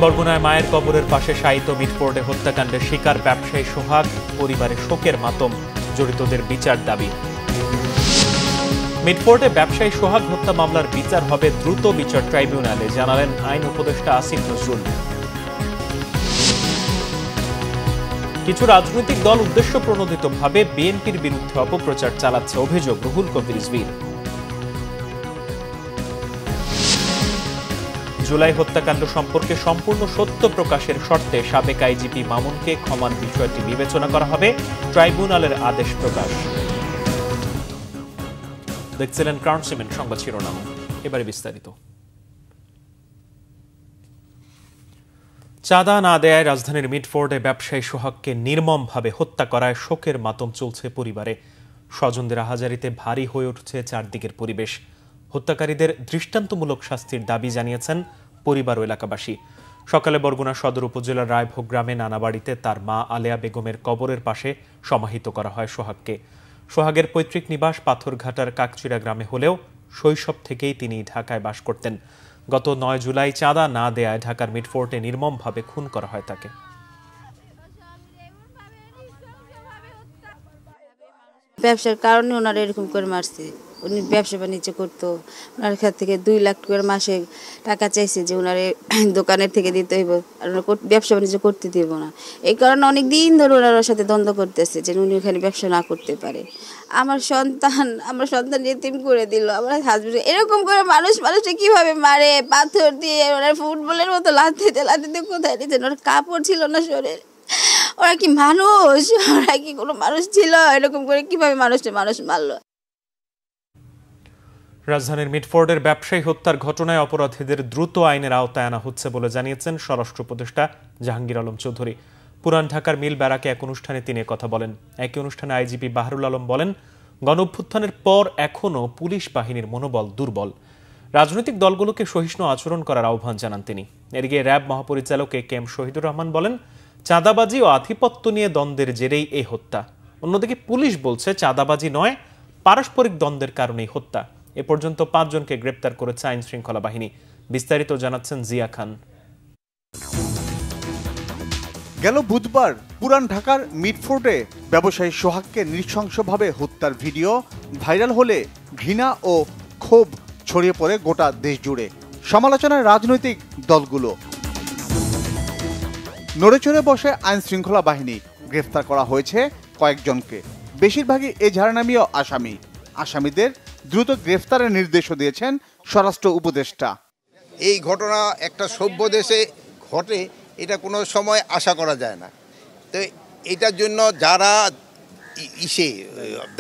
বরগুনায় মায়ের কবরের পাশে শায়িত মিটফোর্ডে হত্যাকাণ্ডের শিকার ব্যবসায়ী সোহাগ, পরিবারে শোকের মাতম, জড়িতদের বিচার দাবি। মিটফোর্ডে ব্যবসায়ী সোহাগ হত্যা মামলার বিচার হবে দ্রুত বিচার ট্রাইব্যুনালে, জানালেন আইন উপদেষ্টা আসিফ নজরুল। কিছু রাজনৈতিক দল উদ্দেশ্য প্রণোদিতভাবে বিএনপির বিরুদ্ধে অপপ্রচার চালাচ্ছে, অভিযোগ রুহুল কবির রিজভীর। জুলাই হত্যাকাণ্ড সম্পর্কে সম্পূর্ণ সত্য প্রকাশের শর্তে সাবেক আইজিপি মামুনকে ক্ষমার বিষয়টি বিবেচনা করা হবে, ট্রাইব্যুনালের আদেশ প্রকাশ। দেখছিলেন ক্রাউন সিমেন্ট সংবাদ শিরোনাম, এবারে বিস্তারিত। চাঁদা না দেয়ায় রাজধানীর মিটফোর্ডে ব্যবসায়ী সোহাগকে নির্মমভাবে হত্যা করায় শোকের মাতম চলছে পরিবারে। স্বজনদের আহাজারিতে ভারী হয়ে উঠছে চারদিকের পরিবেশ। হত্যাকারীদের দৃষ্টান্তমূলক শাস্তির দাবি জানিয়েছেন পরিবার ও এলাকাবাসী। সকালে বরগুনা সদর উপজেলার রায়ভোগ গ্রামে নানা বাড়িতে তার মা আলেয়া বেগমের কবরের পাশে সমাহিত করা হয় সোহাগকে। সোহাগের পৈতৃক নিবাস পাথরঘাটার কাকচিড়া গ্রামে হলেও শৈশব থেকেই তিনি ঢাকায় বাস করতেন। গত 9 জুলাই চাঁদা না দেয়ায় ঢাকার মিটফোর্টে নির্মমভাবে খুন করা হয় তাকে। ব্যবসার কারণে ওনারা এরকম করে মারছে। উনি ব্যবসা বাণিজ্য করতো, ওনার কাছ থেকে 2 লাখ করে মাসে টাকা চাইছে যে ওনারে দোকানের থেকে দিতে হইব, আর ব্যবসা বাণিজ্য করতে দিব না। এই কারণে অনেক দিন ধরে ওনার সাথে দ্বন্দ্ব করতেছে যে উনি ওখানে ব্যবসা না করতে পারে। আমার সন্তান এতিম করে দিল, আমার হাজবেন্ড এরকম করে মানুষকে কিভাবে মারে, পাথর দিয়ে ওনার ফুটবলের মতো লাথিতে কোথায় দিতেন, ওর কাপড় ছিল না শরীর। ওরা কি মানুষ? ওরা কি কোনো মানুষ ছিল? এরকম করে কিভাবে মানুষ মারলো? রাজধানীর মিটফোর্ডের ব্যবসায়ী হত্যার ঘটনায় অপরাধীদের দ্রুত আইনের আওতায় আনা হচ্ছে বলে জানিয়েছেন স্বরাষ্ট্র উপদেষ্টা জাহাঙ্গীর আলম চৌধুরী। পুরান ঢাকার মিল ব্যারাকে এক অনুষ্ঠানে তিনি কথা বলেন। একই অনুষ্ঠানে আইজিপি বাহরুল আলম বলেন, গণঅভ্যুত্থানের পর এখনও পুলিশ বাহিনীর মনোবল দুর্বল। রাজনৈতিক দলগুলোকে সহিষ্ণু আচরণ করার আহ্বান জানান তিনি। এদিকে র্যাব মহাপরিচালক এ.কে.এম. শহীদুর রহমান বলেন, চাঁদাবাজি ও আধিপত্য নিয়ে দ্বন্দ্বের জেরেই এই হত্যা। অন্যদিকে পুলিশ বলছে চাঁদাবাজি নয়, পারস্পরিক দ্বন্দ্বের কারণেই হত্যা। এ পর্যন্ত 5 জনকে গ্রেপ্তার করেছে আইন শৃঙ্খলা বাহিনী। বিস্তারিত জানাচ্ছেন জিয়া খান। গেল বুধবার পুরান ঢাকার মিটফোর্ডে ব্যবসায়ী সোহাগকে নৃশংসভাবে হত্যার ভিডিও ভাইরাল হলে ঘৃণা ও ক্ষোভ ছড়িয়ে পড়ে গোটা দেশ জুড়ে। সমালোচনায় রাজনৈতিক দলগুলো। নড়েচড়ে বসে আইন শৃঙ্খলা বাহিনী। গ্রেফতার করা হয়েছে কয়েকজনকে, বেশিরভাগই এজাহারনামীয় আসামি। আসামিদের দ্রুত গ্রেফতারের নির্দেশও দিয়েছেন স্বরাষ্ট্র উপদেষ্টা। এই ঘটনা একটা সভ্য দেশে ঘটে, এটা কোনো সময় আশা করা যায় না। তো এটার জন্য যারা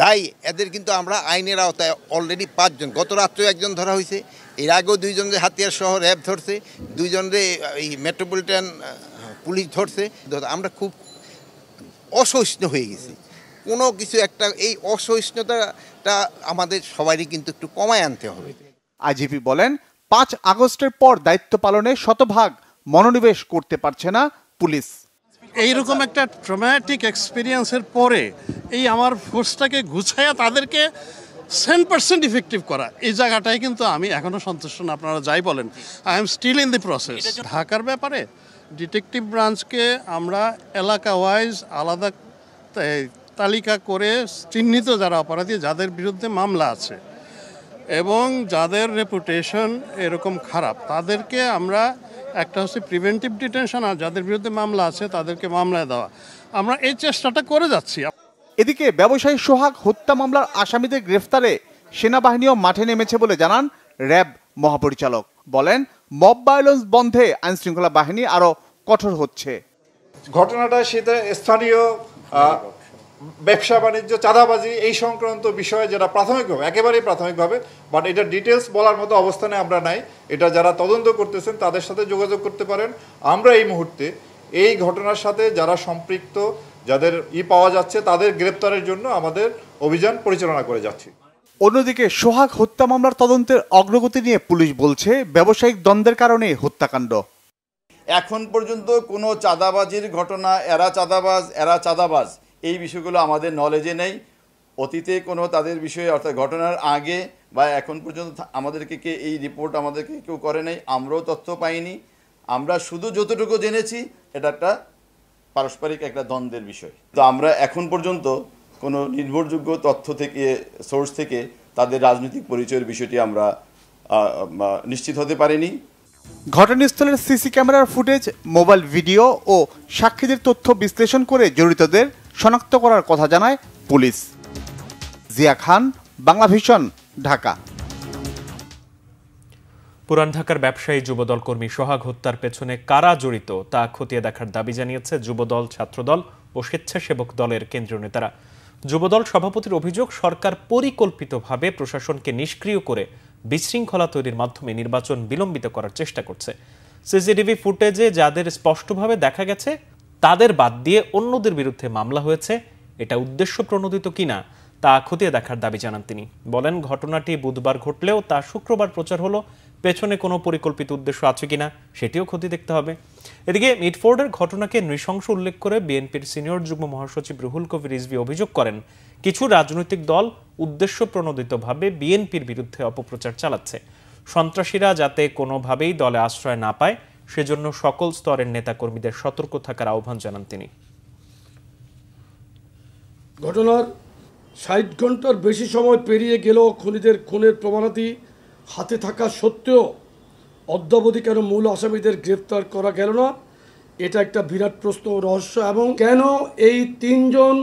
দায়ী, এদের কিন্তু আমরা আইনের আওতায় অলরেডি 5 জন, গত রাত্রেও একজন ধরা হয়েছে, এর আগেও 2 জনের হাতিয়ার সহ র্যাব ধরছে, 2 জনের এই মেট্রোপলিটন পুলিশ ধরছে। আমরা খুব অসহিষ্ণু হয়ে গেছি। কোনো কিছু একটা এই অসহিষ্ণুতাটা আমাদের সবারই কিন্তু একটু কমায় আনতে হবে। আইজিপি বলেন, 5 আগস্টের পর দায়িত্ব পালনে শতভাগ মনোনিবেশ করতে পারছে না পুলিশ। এইরকম একটা ট্রমাটিক এক্সপিরিয়েন্সের পরে এই আমার ফোর্সটাকে গুছাইয়া তাদেরকে 100% ইফেক্টিভ করা, এই জায়গাটায় কিন্তু আমি এখনো সন্তুষ্ট না। আপনারা যাই বলেন, I am still in the process. ঢাকার ব্যাপারে ডিটেকটিভ ব্রাঞ্চকে আমরা এলাকা ওয়াইজ আলাদা তালিকা করে চিহ্নিত যারা অপরাধী, যাদের বিরুদ্ধে মামলা আছে এবং যাদের রেপুটেশন এরকম খারাপ, তাদেরকে আমরা একটা হচ্ছে প্রিভেন্টিভ ডিটেনশন, আর যাদের বিরুদ্ধে মামলা আছে তাদেরকে মামলায় দেওয়া। আমরা এই চেষ্টাটা করে যাচ্ছি। এদিকে ব্যবসায়ী সোহাগ হত্যা মামলার আসামিদের গ্রেফতারে সেনাবাহিনীও মাঠে নেমেছে বলে জানান র্যাব মহাপরিচালক। বলেন, মব ভায়োলেন্স বন্ধে আইন শৃঙ্খলা বাহিনী আরো কঠোর হচ্ছে। ঘটনাটা সেটা স্থানীয় ব্যবসা বাণিজ্য, চাঁদাবাজি এই সংক্রান্ত বিষয়ে যারা একেবারেই প্রাথমিকভাবে, বাট এটা ডিটেলস বলার মতো অবস্থানে আমরা নাই। এটা যারা তদন্ত করতেছেন তাদের সাথে যোগাযোগ করতে পারেন। আমরা এই মুহূর্তে এই ঘটনার সাথে যারা সম্পৃক্ত, যাদের পাওয়া যাচ্ছে, তাদের গ্রেপ্তারের জন্য আমাদের অভিযান পরিচালনা করে যাচ্ছি। অন্যদিকে সোহাগ হত্যা মামলার তদন্তের অগ্রগতি নিয়ে পুলিশ বলছে, ব্যবসায়িক দ্বন্দ্বের কারণে হত্যাকাণ্ড। এখন পর্যন্ত কোনো চাঁদাবাজির ঘটনা, এরা চাঁদাবাজ এই বিষয়গুলো আমাদের নলেজে নেই। অতীতে কোনো তাদের বিষয়ে, অর্থাৎ ঘটনার আগে বা এখন পর্যন্ত আমাদেরকে এই রিপোর্ট আমাদেরকে কেউ করে নাই, আমরাও তথ্য পাইনি। আমরা শুধু যতটুকু জেনেছি এটা একটা পারস্পরিক একটা দ্বন্দ্বের বিষয়। তো আমরা এখন পর্যন্ত কোনো নির্ভরযোগ্য তথ্য থেকে সোর্স থেকে তাদের রাজনৈতিক পরিচয়ের বিষয়টি আমরা নিশ্চিত হতে পারিনি। ঘটনাস্থলের সিসি ক্যামেরার ফুটেজ, মোবাইল ভিডিও ও সাক্ষীদের তথ্য বিশ্লেষণ করে জড়িতদের শনাক্ত করার কথা জানায় পুলিশ। জিয়া খান, বাংলা ভিশন, ঢাকা। পুরান ঢাকার ব্যবসায়ী যুবদল কর্মী সোহাগ হত্যার পেছনে কারা জড়িত তা খতিয়ে দেখার দাবি জানিয়েছে যুবদল, ছাত্রদল ও স্বেচ্ছাসেবক দলের কেন্দ্রীয় নেতারা। যুবদল সভাপতির অভিযোগ, সরকার পরিকল্পিতভাবে প্রশাসনকে নিষ্ক্রিয় করে বিশৃঙ্খলা তৈরির মাধ্যমে নির্বাচন বিলম্বিত করার চেষ্টা করছে। সিসিটিভি ফুটেজে যাদের স্পষ্টভাবে দেখা গেছে তাদের বাদ দিয়ে অন্যদের বিরুদ্ধে মামলা হয়েছে, এটা উদ্দেশ্য প্রণোদিত কিনা তা খতিয়ে দেখার দাবি জানান তিনি। বলেন, ঘটনাটি বুধবার ঘটলেও তা শুক্রবার প্রচার হলো, পেছনে কোনো পরিকল্পিত উদ্দেশ্য আছে কিনা সেটিও খতিয়ে দেখতে হবে। এদিকে মিটফোর্ডের ঘটনাকে নৃশংস উল্লেখ করে বিএনপির সিনিয়র যুগ্ম মহাসচিব রুহুল কবির রিজভী অভিযোগ করেন, কিছু রাজনৈতিক দল উদ্দেশ্য প্রণোদিতভাবে বিএনপির বিরুদ্ধে অপপ্রচার চালাচ্ছে। সন্ত্রাসীরা যাতে কোনোভাবেই দলে আশ্রয় না পায় সেজন্য সকল স্তরের নেতাকর্মীদের সতর্ক থাকার আহ্বান জানান তিনি। ঘটনার ৬০ ঘন্টার বেশি সময় পেরিয়ে গেলেও খুনিদের খুনের প্রমাণাদি হাতে থাকা সত্ত্বেও অদ্যাবধি কেন মূল আসামিদের গ্রেপ্তার করা গেল না, এটা একটা বিরাট প্রশ্ন ও রহস্য। এবং কেন এই ৩ জন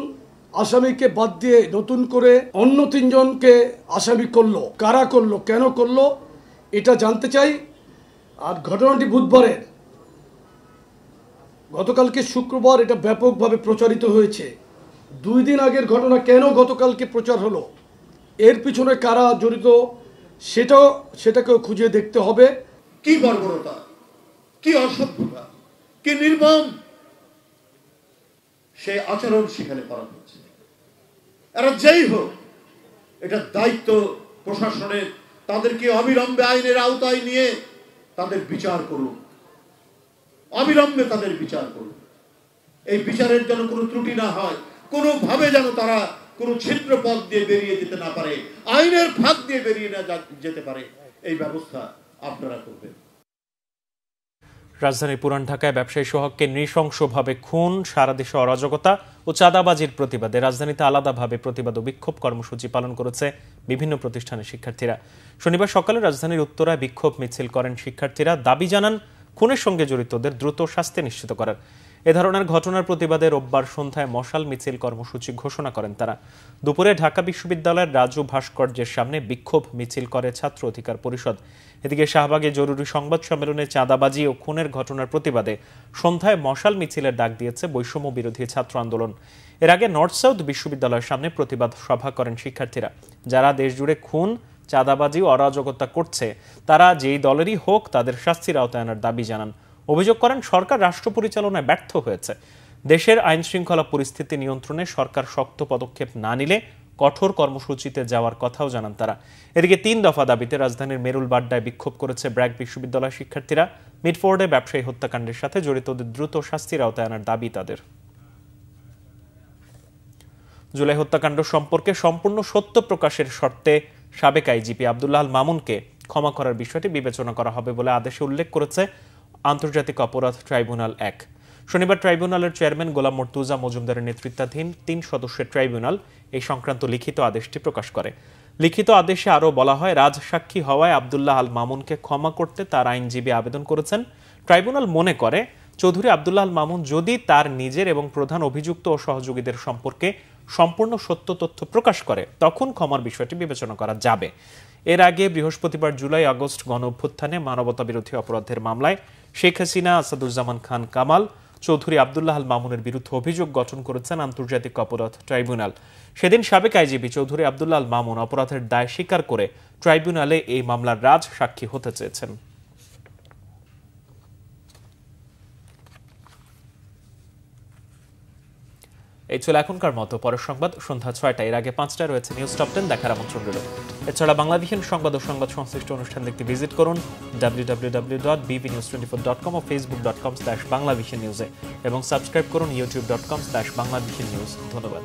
আসামিকে বাদ দিয়ে নতুন করে অন্য ৩ জনকে আসামি করলো, কারা করলো, কেন করলো, এটা জানতে চাই। আর ঘটনাটি বুধবারের, গতকালকে শুক্রবার এটা ব্যাপকভাবে প্রচারিত হয়েছে। 2 দিন আগের ঘটনা কেন গতকালকে প্রচার হলো, এর পিছনে কারা জড়িত সেটাকেও খুঁজে দেখতে হবে। কি বর্বরতা, কি অসভ্যতা, কি নির্মম সেই আচরণ সেখানে করা হচ্ছে। এরা যেই হোক, এটা দায়িত্ব প্রশাসনের, তাদেরকে অবিলম্বে আইনের আওতায় নিয়ে তাদের বিচার করুন, অবিলম্বে তাদের বিচার করুন। এই বিচারের যেন কোনো ত্রুটি না হয়, কোনোভাবে যেন তারা কোনো ছিদ্র পথ দিয়ে বেরিয়ে যেতে না পারে, আইনের ফাঁক দিয়ে বেরিয়ে না যেতে পারে, এই ব্যবস্থা আপনারা করবেন। রাজধানীর পুরান ঢাকায় ব্যবসায়ী সোহাগকে নৃশংসভাবে খুন, সারা দেশে অরাজকতা ও চাঁদাবাজির প্রতিবাদে রাজধানীতে আলাদাভাবে প্রতিবাদ ও বিক্ষোভ কর্মসূচি পালন করেছে বিভিন্ন প্রতিষ্ঠানের শিক্ষার্থীরা। শনিবার সকালে রাজধানীর উত্তরায় বিক্ষোভ মিছিল করেন শিক্ষার্থীরা। দাবি জানান খুনের সঙ্গে জড়িতদের দ্রুত শাস্তি নিশ্চিত করার। এ ধরনের ঘটনার প্রতিবাদে রোববার সন্ধ্যায় মশাল মিছিল কর্মসূচি ঘোষণা করেন তারা। দুপুরে ঢাকা বিশ্ববিদ্যালয়ের রাজু ভাস্কর্যের সামনে বিক্ষোভ মিছিল করে ছাত্র অধিকার পরিষদ। এদিকে শাহবাগে জরুরি সংবাদ সম্মেলনে চাঁদাবাজি ও খুনের ঘটনার প্রতিবাদে সন্ধ্যায় মশাল মিছিলের ডাক দিয়েছে বৈষম্য বিরোধী ছাত্র আন্দোলন। এর আগে নর্থ সাউথ বিশ্ববিদ্যালয়ের সামনে প্রতিবাদ সভা করেন শিক্ষার্থীরা। যারা দেশজুড়ে খুন, চাঁদাবাজি ও অরাজকতা করছে তারা যেই দলেরই হোক তাদের শাস্তির আওতায় আনার দাবি জানান। অভিযোগ করেন, সরকার রাষ্ট্র পরিচালনায় ব্যর্থ হয়েছে। দেশের আইন শৃঙ্খলা পরিস্থিতি নিয়ন্ত্রণে সরকার শক্ত পদক্ষেপ না নিলে কঠোর কর্মসূচিতে যাওয়ার কথাও জানান তারা। এদিকে ৩ দফা দাবিতে রাজধানীর মেরুল বাড্ডায় বিক্ষোভ করেছে ব্র্যাক বিশ্ববিদ্যালয় শিক্ষার্থীরা। মিটফোর্ডে ব্যবসায়ী হত্যাকাণ্ডের সাথে জড়িতদের দ্রুত শাস্তির আওতায় আনার দাবি তাদের। জুলাই হত্যাকাণ্ড সম্পর্কে সম্পূর্ণ সত্য প্রকাশের শর্তে সাবেক আইজিপি আব্দুল্লাহ আল মামুনকে ক্ষমা করার বিষয়টি বিবেচনা করা হবে বলে আদেশে উল্লেখ করেছে আন্তর্জাতিক অপরাধ ট্রাইব্যুনাল ১। শনিবার ট্রাইব্যুনালের চেয়ারম্যান গোলাম মর্তুজা মজুমদারের নেতৃত্বাধীন ৩ সদস্যের ট্রাইব্যুনাল এই সংক্রান্ত লিখিত আদেশটি প্রকাশ করে। লিখিত আদেশে আরও বলা হয়, রাজসাক্ষী হওয়ায় আব্দুল্লাহ আল মামুনকে ক্ষমা করতে তার আইনজীবী আবেদন করেছেন। ট্রাইব্যুনাল মনে করে, চৌধুরী আব্দুল্লাহ আল মামুন যদি তার নিজের এবং প্রধান অভিযুক্ত ও সহযোগীদের সম্পর্কে সম্পূর্ণ সত্য তথ্য প্রকাশ করে তখন ক্ষমার বিষয়টি বিবেচনা করা যাবে। এর আগে বৃহস্পতিবার জুলাই আগস্ট গণ অভ্যুত্থানে মানবতা বিরোধী অপরাধের মামলায় শেখ হাসিনা, আসাদুজ্জামান খান কামাল, চৌধুরী আব্দুল্লাহ আল মামুনের বিরুদ্ধে অভিযোগ গঠন করেছেন আন্তর্জাতিক অপরাধ ট্রাইব্যুনাল। সেদিন সাবেক আইজিপি চৌধুরী আব্দুল্লাহ আল মামুন অপরাধের দায় স্বীকার করে ট্রাইব্যুনালে এই মামলার রাজ সাক্ষী হতে চেয়েছেন। এই ছিল এখনকার মতো। পরের সংবাদ সন্ধ্যা ৬টায়। এর আগে ৫টায় রয়েছে নিউজ টপ 10 দেখার আমন্ত্রণ রইল। এছাড়া বাংলাদেশের সংবাদ ও সংবাদ সংশ্লিষ্ট অনুষ্ঠান দেখতে ভিজিট করুন www.bbnews24.com ও facebook.com/banglavishnnews এবং সাবস্ক্রাইব করুন youtube.com/banglavishnnews। ধন্যবাদ।